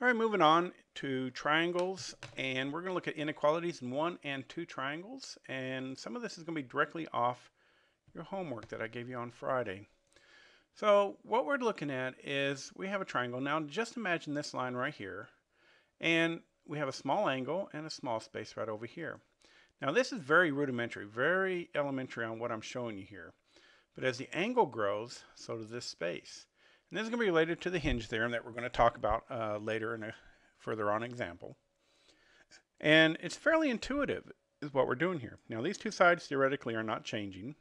All right, moving on to triangles, and we're going to look at inequalities in 1 and 2 triangles, and some of this is going to be directly off your homework that I gave you on Friday. So what we're looking at is we have a triangle. Now just imagine this line right here, and we have a small angle and a small space right over here. Now this is very rudimentary, very elementary on what I'm showing you here. But as the angle grows, so does this space. And this is going to be related to the hinge theorem that we're going to talk about later in a further on example. And it's fairly intuitive is what we're doing here. Now these two sides theoretically are not changing.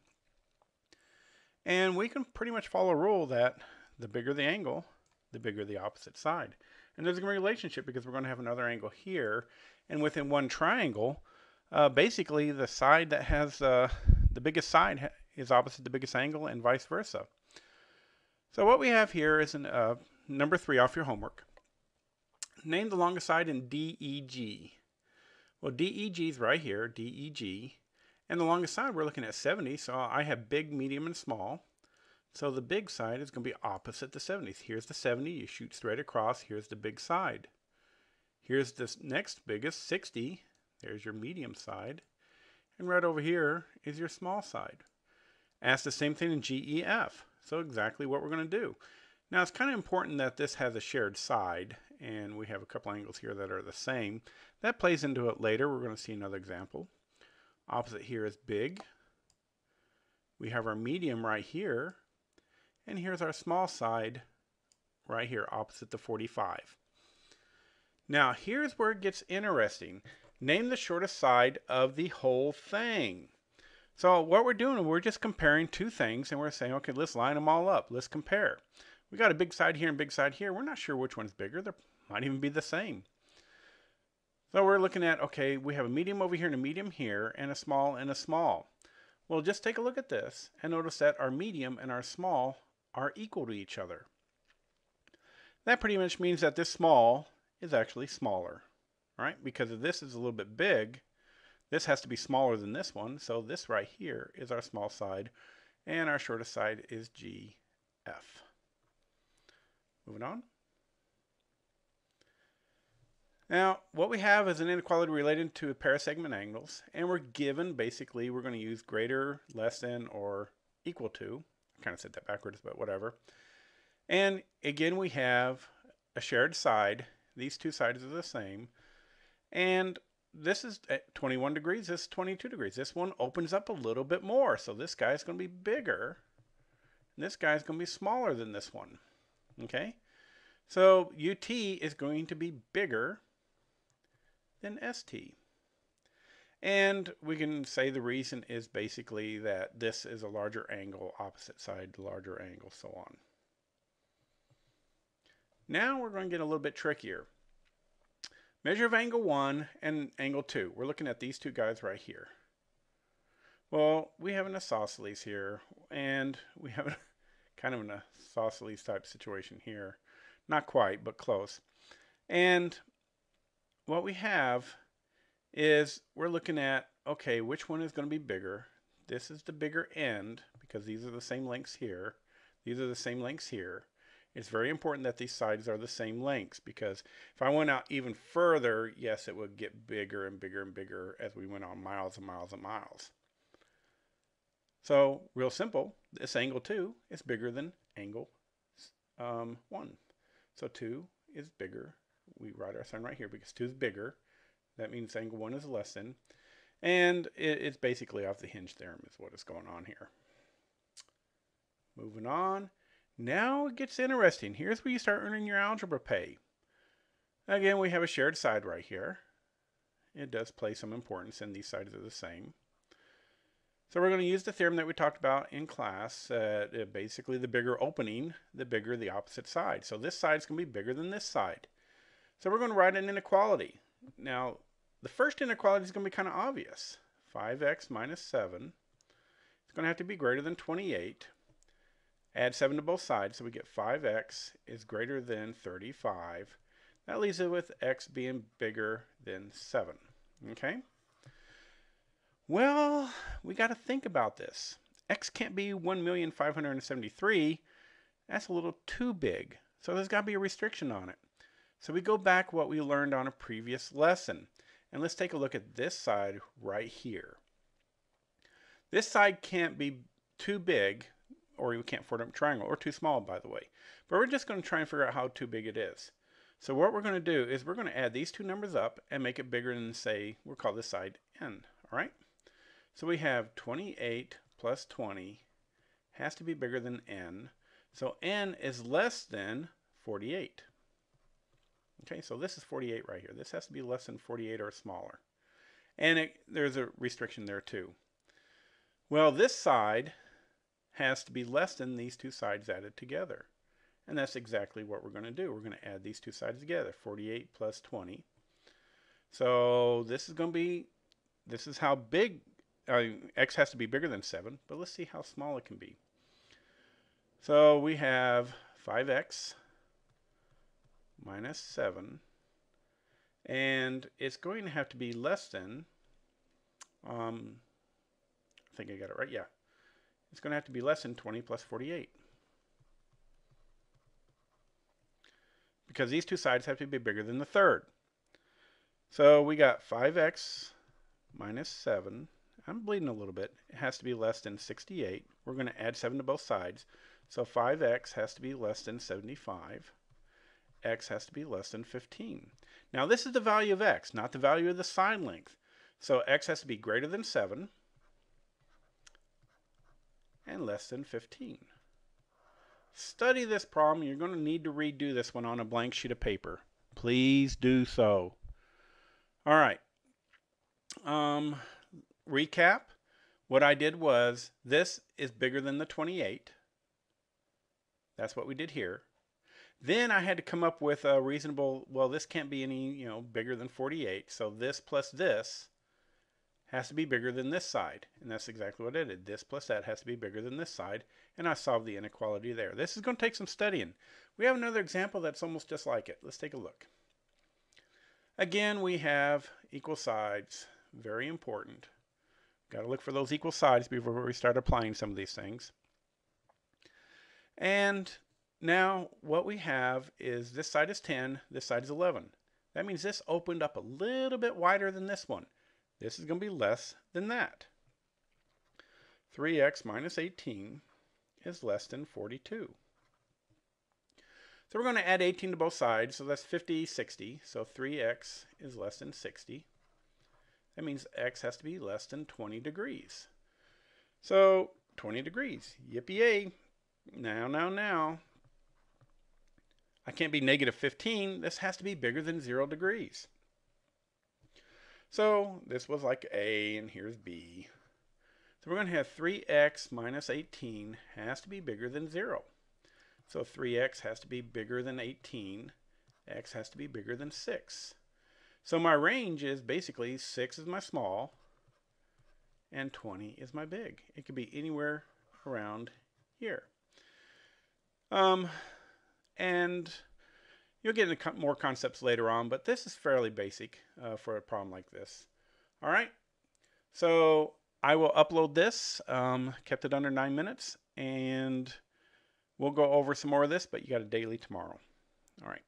And we can pretty much follow a rule that the bigger the angle, the bigger the opposite side. And there's going to be a relationship because we're going to have another angle here. And within one triangle, basically the side that has the biggest side is opposite the biggest angle and vice versa. So what we have here is number 3 off your homework. Name the longest side in DEG. Well, DEG is right here, DEG. And the longest side, we're looking at 70, so I have big, medium, and small. So the big side is going to be opposite the 70. Here's the 70, you shoot straight across, here's the big side. Here's the next biggest, 60, there's your medium side. And right over here is your small side. Ask the same thing in GEF. So exactly what we're going to do. Now it's kind of important that this has a shared side, and we have a couple angles here that are the same. That plays into it later. We're going to see another example. Opposite here is big. We have our medium right here, and here's our small side right here opposite the 45. Now here's where it gets interesting. Name the shortest side of the whole thing. So what we're doing, we're just comparing two things, and we're saying, okay, let's line them all up. Let's compare. We got a big side here and big side here. We're not sure which one's bigger. They might even be the same. So we're looking at, okay, we have a medium over here and a medium here, and a small and a small. Well, just take a look at this and notice that our medium and our small are equal to each other. That pretty much means that this small is actually smaller, right? Because if this is a little bit big, this has to be smaller than this one, so this right here is our small side, and our shortest side is GF. Moving on. Now, what we have is an inequality related to parasegment angles, and we're given, basically, we're going to use greater, less than, or equal to. I kind of said that backwards, but whatever. And again, we have a shared side. These two sides are the same. And this is at 21 degrees, this is 22 degrees. This one opens up a little bit more, so this guy's going to be bigger, and this guy's going to be smaller than this one. Okay? So UT is going to be bigger than ST. And we can say the reason is basically that this is a larger angle, opposite side, larger angle, so on. Now we're going to get a little bit trickier. Measure of angle 1 and angle 2. We're looking at these two guys right here. Well, we have an isosceles here, and we have kind of an isosceles type situation here. Not quite, but close. And what we have is we're looking at, okay, which one is going to be bigger? This is the bigger end because these are the same lengths here. These are the same lengths here. It's very important that these sides are the same lengths, because if I went out even further, yes, it would get bigger and bigger and bigger as we went on miles and miles and miles. So real simple, this angle 2 is bigger than angle 1. So 2 is bigger. We write our sign right here because 2 is bigger. That means angle 1 is less than. And it's basically off the hinge theorem is what is going on here. Moving on. Now it gets interesting. Here's where you start earning your algebra pay. Again, we have a shared side right here. It does play some importance, and these sides are the same. So we're going to use the theorem that we talked about in class. Basically, the bigger opening, the bigger the opposite side. So this side is going to be bigger than this side. So we're going to write an inequality. Now, the first inequality is going to be kind of obvious. 5x minus 7. It's going to have to be greater than 28. Add 7 to both sides, so we get 5x is greater than 35. That leaves it with x being bigger than 7. Okay? Well, we got to think about this. X can't be 1,573,000. That's a little too big. So there's got to be a restriction on it. So we go back what we learned on a previous lesson. And let's take a look at this side right here. This side can't be too big, or we can't form a triangle, or too small, by the way. But we're just going to try and figure out how too big it is. So what we're going to do is we're going to add these two numbers up and make it bigger than, say, we'll call this side n. All right? So we have 28 plus 20 has to be bigger than n. So n is less than 48. Okay, so this is 48 right here. This has to be less than 48 or smaller. And there's a restriction there too. Well, this side has to be less than these two sides added together. And that's exactly what we're going to do. We're going to add these two sides together, 48 plus 20. So this is going to be, this is how big, x has to be bigger than 7, but let's see how small it can be. So we have 5x minus 7, and it's going to have to be less than, I think I got it right, yeah. It's going to have to be less than 20 plus 48. Because these two sides have to be bigger than the third. So we got 5x minus 7. I'm bleeding a little bit. It has to be less than 68. We're going to add 7 to both sides. So 5x has to be less than 75. X has to be less than 15. Now this is the value of x, not the value of the side length. So x has to be greater than 7 and less than 15. Study this problem. You're going to need to redo this one on a blank sheet of paper. Please do so. All right. Recap. What I did was this is bigger than the 28. That's what we did here. Then I had to come up with a reasonable, well, this can't be any, bigger than 48. So this plus this has to be bigger than this side. And that's exactly what I did. This plus that has to be bigger than this side. And I solved the inequality there. This is going to take some studying. We have another example that's almost just like it. Let's take a look. Again, we have equal sides. Very important. Got to look for those equal sides before we start applying some of these things. And now what we have is this side is 10, this side is 11. That means this opened up a little bit wider than this one. This is going to be less than that. 3x minus 18 is less than 42. So we're going to add 18 to both sides, so that's 50, 60. So 3x is less than 60. That means x has to be less than 20 degrees. So 20 degrees, yippee-yay. Now. I can't be negative 15. This has to be bigger than 0 degrees. So this was like A, and here's B. So we're going to have 3x minus 18 has to be bigger than 0. So 3x has to be bigger than 18. X has to be bigger than 6. So my range is basically 6 is my small, and 20 is my big. It could be anywhere around here. And you'll get into more concepts later on, but this is fairly basic for a problem like this. All right, so I will upload this, kept it under 9 minutes, and we'll go over some more of this, but you got a daily tomorrow. All right.